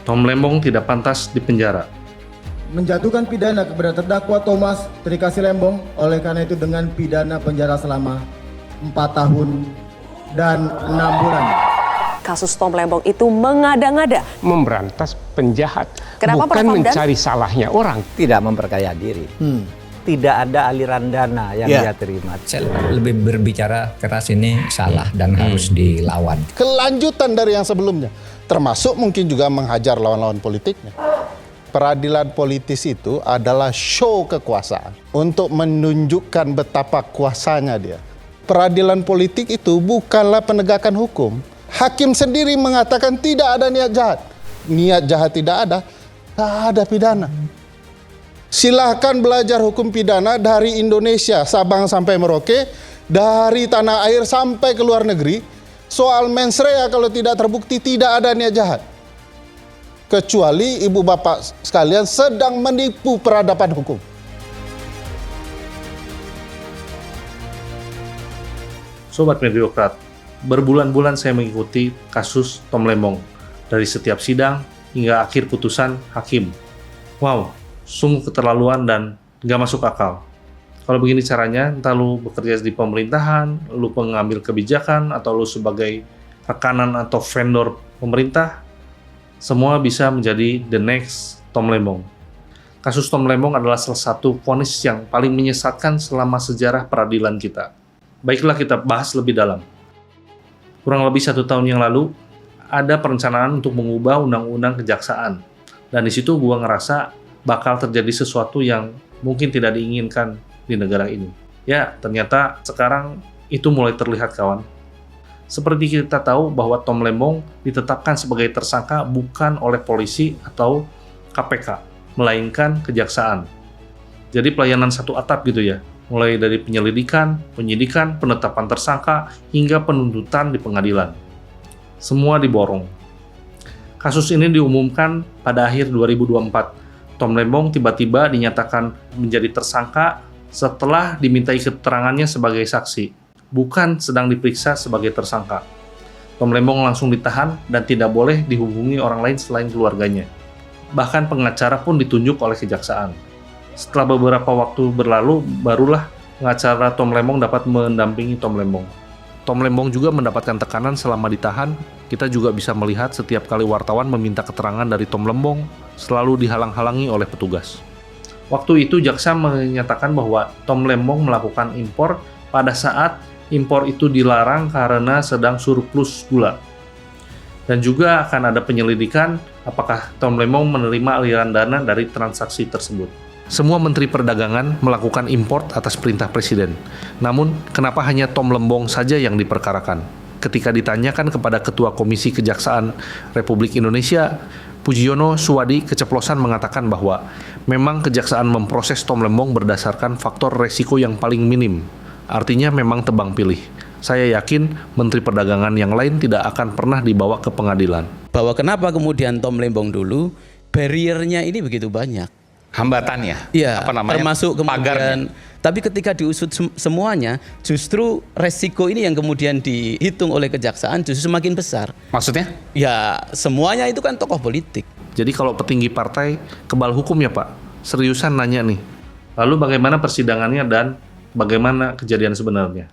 Tom Lembong tidak pantas dipenjara. Menjatuhkan pidana kepada terdakwa Thomas Trikasih Lembong oleh karena itu dengan pidana penjara selama 4 tahun dan 6 bulan. Kasus Tom Lembong itu mengada-ngada. Memberantas penjahat, Kenapa, Pak bukan Ramdan? mencari salahnya orang. Tidak memperkaya diri. Tidak ada aliran dana yang dia terima. Saya lebih berbicara keras ini salah dan harus dilawan. Kelanjutan dari yang sebelumnya, termasuk mungkin juga menghajar lawan-lawan politiknya. Peradilan politis itu adalah show kekuasaan untuk menunjukkan betapa kuasanya dia. Peradilan politik itu bukanlah penegakan hukum. Hakim sendiri mengatakan tidak ada niat jahat. Niat jahat tidak ada pidana. Silahkan belajar hukum pidana dari Indonesia, Sabang sampai Merauke, dari tanah air sampai ke luar negeri. Soal mens rea kalau tidak terbukti tidak ada niat jahat. Kecuali ibu bapak sekalian sedang menipu peradaban hukum. Sobat Mediokrat, berbulan-bulan saya mengikuti kasus Tom Lembong, dari setiap sidang hingga akhir putusan hakim. Wow, sungguh keterlaluan dan nggak masuk akal. Kalau begini caranya, entah lu bekerja di pemerintahan, lu pengambil kebijakan, atau lu sebagai rekanan atau vendor pemerintah, semua bisa menjadi the next Tom Lembong. Kasus Tom Lembong adalah salah satu vonis yang paling menyesatkan selama sejarah peradilan kita. Baiklah kita bahas lebih dalam. Kurang lebih 1 tahun yang lalu, ada perencanaan untuk mengubah undang-undang kejaksaan. Dan di situ gua ngerasa bakal terjadi sesuatu yang mungkin tidak diinginkan di negara ini. Ya, ternyata sekarang itu mulai terlihat, kawan. Seperti kita tahu bahwa Tom Lembong ditetapkan sebagai tersangka bukan oleh polisi atau KPK, melainkan kejaksaan. Jadi pelayanan satu atap gitu ya, mulai dari penyelidikan, penyidikan, penetapan tersangka, hingga penuntutan di pengadilan. Semua diborong. Kasus ini diumumkan pada akhir 2024. Tom Lembong tiba-tiba dinyatakan menjadi tersangka setelah dimintai keterangannya sebagai saksi, bukan sedang diperiksa sebagai tersangka. Tom Lembong langsung ditahan dan tidak boleh dihubungi orang lain selain keluarganya. Bahkan pengacara pun ditunjuk oleh kejaksaan. Setelah beberapa waktu berlalu, barulah pengacara Tom Lembong dapat mendampingi Tom Lembong. Tom Lembong juga mendapatkan tekanan selama ditahan. Kita juga bisa melihat setiap kali wartawan meminta keterangan dari Tom Lembong, selalu dihalang-halangi oleh petugas. Waktu itu jaksa menyatakan bahwa Tom Lembong melakukan impor pada saat impor itu dilarang karena sedang surplus gula. Dan juga akan ada penyelidikan apakah Tom Lembong menerima aliran dana dari transaksi tersebut. Semua menteri perdagangan melakukan impor atas perintah presiden. Namun, kenapa hanya Tom Lembong saja yang diperkarakan? Ketika ditanyakan kepada Ketua Komisi Kejaksaan Republik Indonesia, Pujiono Suwadi keceplosan mengatakan bahwa memang kejaksaan memproses Tom Lembong berdasarkan faktor resiko yang paling minim. Artinya memang tebang pilih. Saya yakin Menteri Perdagangan yang lain tidak akan pernah dibawa ke pengadilan. Bahwa kenapa kemudian Tom Lembong dulu, barriernya ini begitu banyak. Hambatannya? Iya, Apa namanya? termasuk kemudian. Tapi ketika diusut semuanya, justru resiko ini yang kemudian dihitung oleh kejaksaan justru semakin besar. Maksudnya? Ya, semuanya itu kan tokoh politik. Jadi kalau petinggi partai kebal hukum ya Pak? Seriusan nanya nih. Lalu bagaimana persidangannya dan bagaimana kejadian sebenarnya?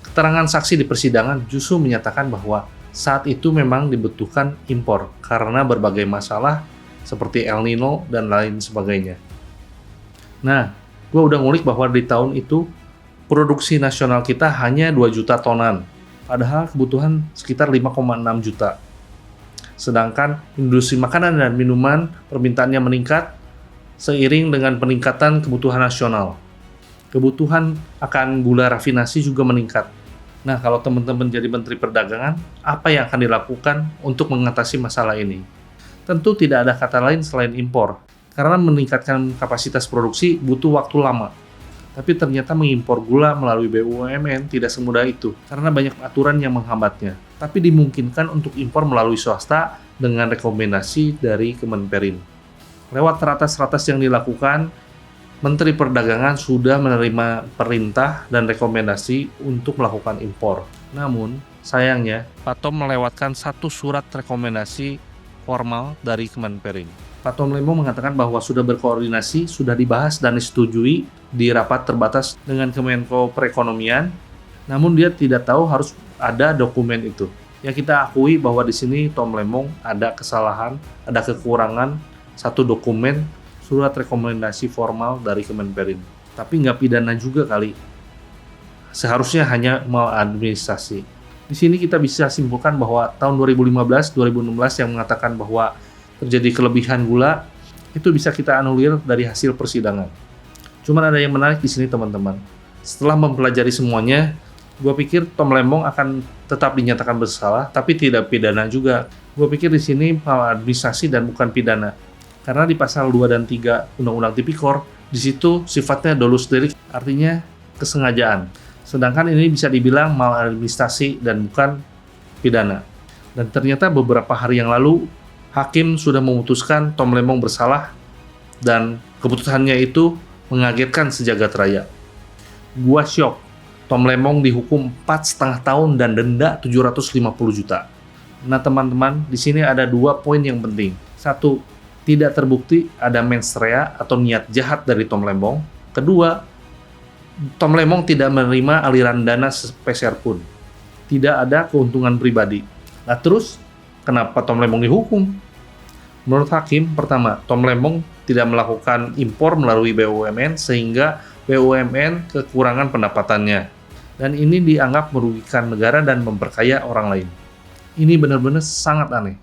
Keterangan saksi di persidangan justru menyatakan bahwa saat itu memang dibutuhkan impor karena berbagai masalah seperti El Nino dan lain sebagainya. Nah, gue udah ngulik bahwa di tahun itu produksi nasional kita hanya 2 juta tonan, padahal kebutuhan sekitar 5,6 juta. Sedangkan industri makanan dan minuman permintaannya meningkat seiring dengan peningkatan kebutuhan nasional. Kebutuhan akan gula rafinasi juga meningkat. Nah, kalau teman-teman jadi Menteri Perdagangan, apa yang akan dilakukan untuk mengatasi masalah ini? Tentu tidak ada kata lain selain impor, karena meningkatkan kapasitas produksi butuh waktu lama. Tapi ternyata mengimpor gula melalui BUMN tidak semudah itu, karena banyak aturan yang menghambatnya. Tapi dimungkinkan untuk impor melalui swasta dengan rekomendasi dari Kemenperin. Lewat ratas-ratas yang dilakukan, Menteri Perdagangan sudah menerima perintah dan rekomendasi untuk melakukan impor. Namun, sayangnya, Pak Tom melewatkan satu surat rekomendasi formal dari Kemenperin. Pak Tom Lembong mengatakan bahwa sudah berkoordinasi, sudah dibahas dan disetujui di rapat terbatas dengan Kemenko Perekonomian, namun dia tidak tahu harus ada dokumen itu. Yang kita akui bahwa di sini Tom Lembong ada kesalahan, ada kekurangan, satu dokumen surat rekomendasi formal dari Kemenperin. Tapi nggak pidana juga kali. Seharusnya hanya maladministrasi. Di sini kita bisa simpulkan bahwa tahun 2015-2016 yang mengatakan bahwa terjadi kelebihan gula, itu bisa kita anulir dari hasil persidangan. Cuman ada yang menarik di sini teman-teman. Setelah mempelajari semuanya, gue pikir Tom Lembong akan tetap dinyatakan bersalah, tapi tidak pidana juga. Gue pikir di sini maladministrasi dan bukan pidana. Karena di pasal 2 dan 3 Undang-Undang Tipikor, di situ sifatnya dolus delik, artinya kesengajaan. Sedangkan ini bisa dibilang maladministrasi dan bukan pidana. Dan ternyata beberapa hari yang lalu, Hakim sudah memutuskan Tom Lembong bersalah dan keputusannya itu mengagetkan sejagat raya. Gua syok. Tom Lembong dihukum 4,5 tahun dan denda 750 juta. Nah teman-teman, di sini ada 2 poin yang penting. 1, tidak terbukti ada mens rea atau niat jahat dari Tom Lembong. 2, Tom Lembong tidak menerima aliran dana sepeser pun. Tidak ada keuntungan pribadi. Nah terus, kenapa Tom Lembong dihukum? Menurut Hakim, pertama, Tom Lembong tidak melakukan impor melalui BUMN sehingga BUMN kekurangan pendapatannya. Dan ini dianggap merugikan negara dan memperkaya orang lain. Ini benar-benar sangat aneh.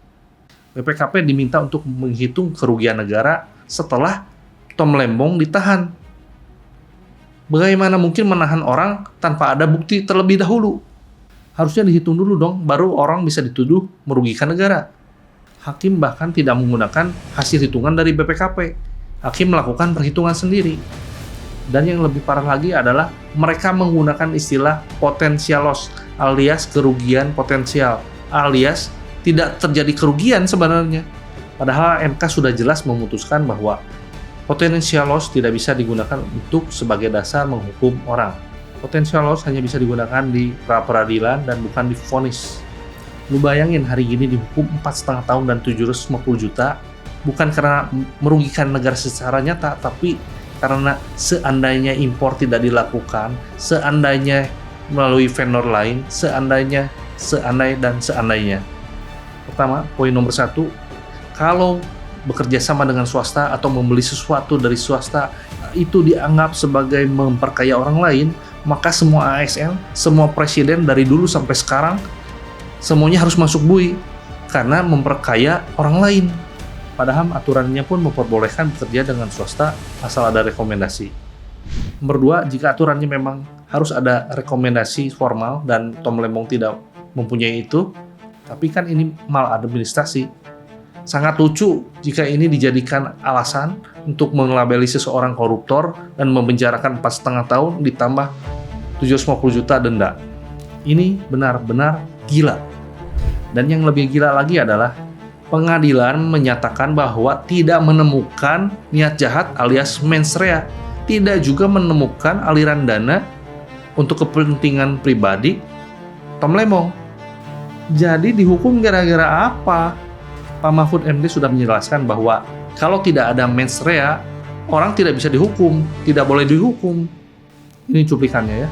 BPKP diminta untuk menghitung kerugian negara setelah Tom Lembong ditahan. Bagaimana mungkin menahan orang tanpa ada bukti terlebih dahulu? Harusnya dihitung dulu dong, baru orang bisa dituduh merugikan negara. Hakim bahkan tidak menggunakan hasil hitungan dari BPKP. Hakim melakukan perhitungan sendiri. Dan yang lebih parah lagi adalah mereka menggunakan istilah potential loss alias kerugian potensial alias tidak terjadi kerugian sebenarnya. Padahal MK sudah jelas memutuskan bahwa potential loss tidak bisa digunakan untuk sebagai dasar menghukum orang. Potential loss hanya bisa digunakan di pra-peradilan dan bukan di vonis. Lu bayangin hari ini dihukum 4,5 tahun dan 750 juta bukan karena merugikan negara secara nyata, tapi karena seandainya impor tidak dilakukan, seandainya melalui vendor lain, seandainya. Pertama, poin nomor 1, kalau bekerja sama dengan swasta atau membeli sesuatu dari swasta, itu dianggap sebagai memperkaya orang lain, maka semua ASN, semua presiden dari dulu sampai sekarang, semuanya harus masuk bui, karena memperkaya orang lain. Padahal aturannya pun memperbolehkan bekerja dengan swasta asal ada rekomendasi. Nomor 2, jika aturannya memang harus ada rekomendasi formal dan Tom Lembong tidak mempunyai itu, tapi kan ini maladministrasi. Sangat lucu jika ini dijadikan alasan untuk mengelabeli seseorang koruptor dan memenjarakan 4,5 tahun ditambah 750 juta denda. Ini benar-benar gila. Dan yang lebih gila lagi adalah pengadilan menyatakan bahwa tidak menemukan niat jahat alias mens rea, tidak juga menemukan aliran dana untuk kepentingan pribadi Tom Lembong. Jadi dihukum gara-gara apa? Pak Mahfud MD sudah menjelaskan bahwa kalau tidak ada mens rea, orang tidak bisa dihukum, tidak boleh dihukum. Ini cuplikannya ya.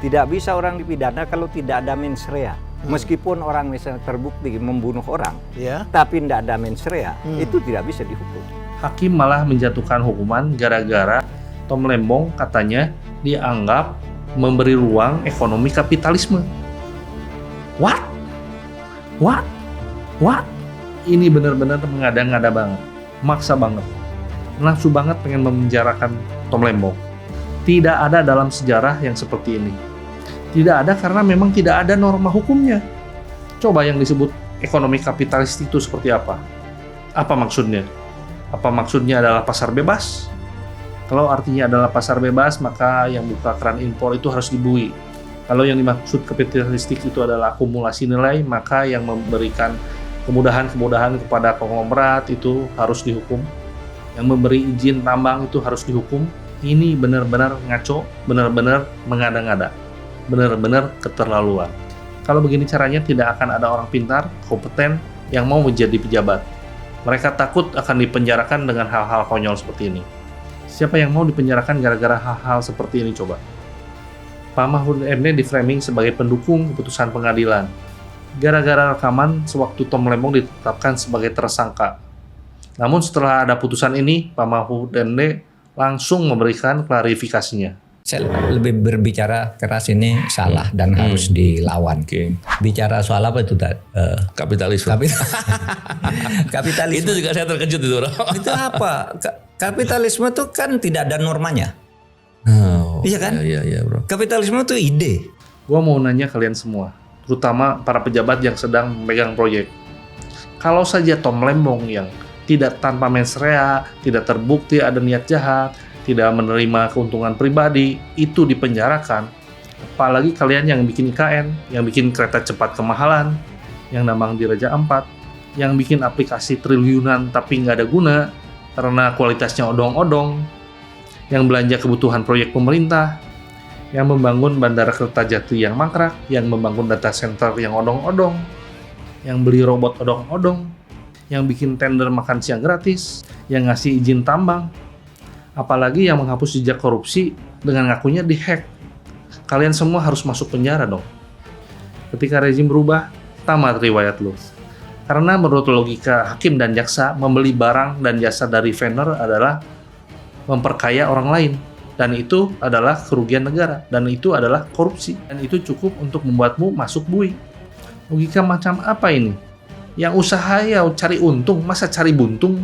Tidak bisa orang dipidana kalau tidak ada mens rea. Meskipun orang misalnya terbukti membunuh orang, tapi tidak ada mens rea, itu tidak bisa dihukum. Hakim malah menjatuhkan hukuman gara-gara Tom Lembong katanya dianggap memberi ruang ekonomi kapitalisme. What? Ini benar-benar mengada-ngada banget, maksa banget, nafsu banget pengen memenjarakan Tom Lembong. Tidak ada dalam sejarah yang seperti ini. Tidak ada karena memang tidak ada norma hukumnya. Coba yang disebut ekonomi kapitalis itu seperti apa? Apa maksudnya? Apa maksudnya adalah pasar bebas? Kalau artinya adalah pasar bebas, maka yang buka keran impor itu harus dibui. Kalau yang dimaksud kapitalistik itu adalah akumulasi nilai, maka yang memberikan kemudahan-kemudahan kepada konglomerat itu harus dihukum. Yang memberi izin tambang itu harus dihukum. Ini benar-benar ngaco, benar-benar mengada-ngada, benar-benar keterlaluan. Kalau begini caranya tidak akan ada orang pintar, kompeten yang mau menjadi pejabat. Mereka takut akan dipenjarakan dengan hal-hal konyol seperti ini. Siapa yang mau dipenjarakan gara-gara hal-hal seperti ini coba? Pak Mahfud MD di-framing sebagai pendukung keputusan pengadilan. Gara-gara rekaman sewaktu Tom Lembong ditetapkan sebagai tersangka. Namun setelah ada putusan ini, Pak Mahfud MD langsung memberikan klarifikasinya. Saya lebih berbicara keras ini salah dan harus dilawan. Bicara soal apa itu? Kapitalisme. Kapitalisme. Itu juga saya terkejut itu. Itu apa? Kapitalisme itu kan tidak ada normanya. Oh, Iya kan? Iya bro. Kapitalisme itu ide. Gua mau nanya kalian semua, terutama para pejabat yang sedang memegang proyek. Kalau saja Tom Lembong yang tidak tanpa mens rea, tidak terbukti ada niat jahat, tidak menerima keuntungan pribadi, itu dipenjarakan. Apalagi kalian yang bikin IKN, yang bikin kereta cepat kemahalan, yang nambang di Raja Ampat, yang bikin aplikasi triliunan tapi nggak ada guna karena kualitasnya odong-odong, yang belanja kebutuhan proyek pemerintah, yang membangun bandara Kertajati yang mangkrak, yang membangun data center yang odong-odong, yang beli robot odong-odong, yang bikin tender makan siang gratis, yang ngasih izin tambang, apalagi yang menghapus jejak korupsi dengan ngakunya dihack. Kalian semua harus masuk penjara dong. Ketika rezim berubah, tamat riwayat lu. Karena menurut logika hakim dan jaksa, membeli barang dan jasa dari vendor adalah memperkaya orang lain. Dan itu adalah kerugian negara. Dan itu adalah korupsi. Dan itu cukup untuk membuatmu masuk bui. Logika macam apa ini? Yang usaha ya cari untung, masa cari buntung?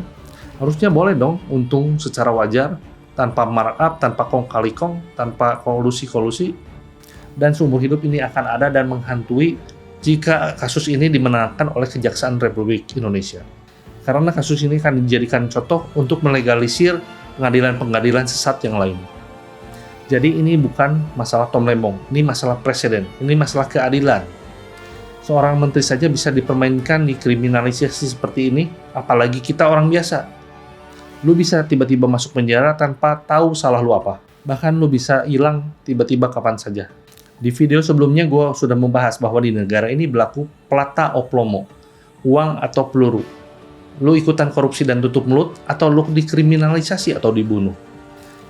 Harusnya boleh dong untung secara wajar, tanpa markup, tanpa kong kali kong, tanpa kolusi-kolusi. Dan seumur hidup ini akan ada dan menghantui jika kasus ini dimenangkan oleh Kejaksaan Republik Indonesia. Karena kasus ini akan dijadikan contoh untuk melegalisir pengadilan-pengadilan sesat yang lain. Jadi ini bukan masalah Tom Lembong, ini masalah presiden, ini masalah keadilan. Seorang menteri saja bisa dipermainkan, dikriminalisasi seperti ini, apalagi kita orang biasa. Lu bisa tiba-tiba masuk penjara tanpa tahu salah lu apa. Bahkan lu bisa hilang tiba-tiba kapan saja. Di video sebelumnya gue sudah membahas bahwa di negara ini berlaku plata o plomo, uang atau peluru. Lu ikutan korupsi dan tutup mulut, atau lu dikriminalisasi atau dibunuh.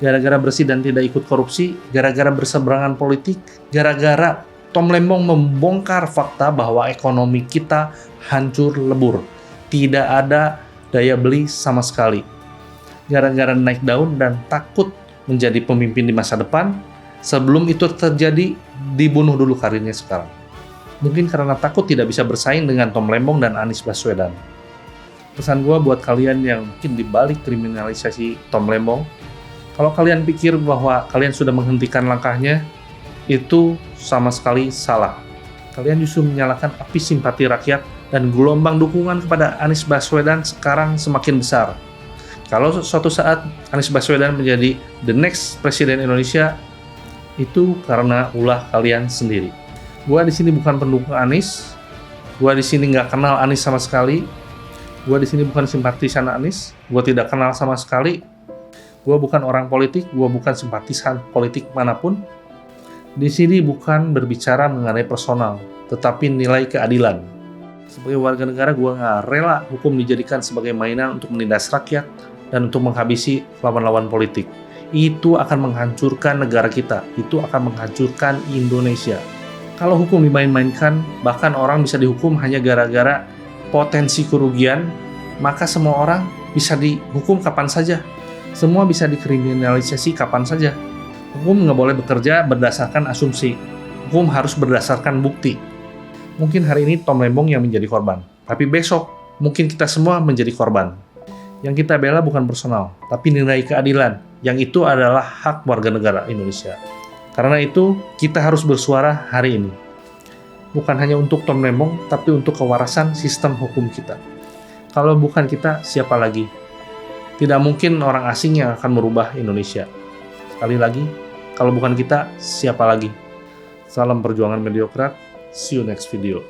Gara-gara bersih dan tidak ikut korupsi, gara-gara berseberangan politik, gara-gara Tom Lembong membongkar fakta bahwa ekonomi kita hancur lebur. Tidak ada daya beli sama sekali. Gara-gara naik daun dan takut menjadi pemimpin di masa depan, sebelum itu terjadi, dibunuh dulu karirnya sekarang. Mungkin karena takut tidak bisa bersaing dengan Tom Lembong dan Anies Baswedan. Pesan gue buat kalian yang mungkin dibalik kriminalisasi Tom Lembong, kalau kalian pikir bahwa kalian sudah menghentikan langkahnya, itu sama sekali salah. Kalian justru menyalakan api simpati rakyat dan gelombang dukungan kepada Anies Baswedan sekarang semakin besar. Kalau suatu saat Anies Baswedan menjadi the next presiden Indonesia, itu karena ulah kalian sendiri. Gua di sini bukan pendukung Anies, gua di sini nggak kenal Anies sama sekali, gua di sini bukan simpatisan Anies, gua tidak kenal sama sekali, gua bukan orang politik, gua bukan simpatisan politik manapun. Di sini bukan berbicara mengenai personal, tetapi nilai keadilan. Sebagai warga negara, gue nggak rela hukum dijadikan sebagai mainan untuk menindas rakyat dan untuk menghabisi lawan-lawan politik. Itu akan menghancurkan negara kita, itu akan menghancurkan Indonesia. Kalau hukum dimain-mainkan, bahkan orang bisa dihukum hanya gara-gara potensi kerugian, maka semua orang bisa dihukum kapan saja. Semua bisa dikriminalisasi kapan saja. Hukum nggak boleh bekerja berdasarkan asumsi. Hukum harus berdasarkan bukti. Mungkin hari ini Tom Lembong yang menjadi korban, tapi besok mungkin kita semua menjadi korban. Yang kita bela bukan personal, tapi nilai keadilan, yang itu adalah hak warga negara Indonesia. Karena itu, kita harus bersuara hari ini. Bukan hanya untuk Tom Lembong, tapi untuk kewarasan sistem hukum kita. Kalau bukan kita, siapa lagi? Tidak mungkin orang asing yang akan merubah Indonesia. Sekali lagi, kalau bukan kita, siapa lagi? Salam perjuangan mediokrat. See you next video.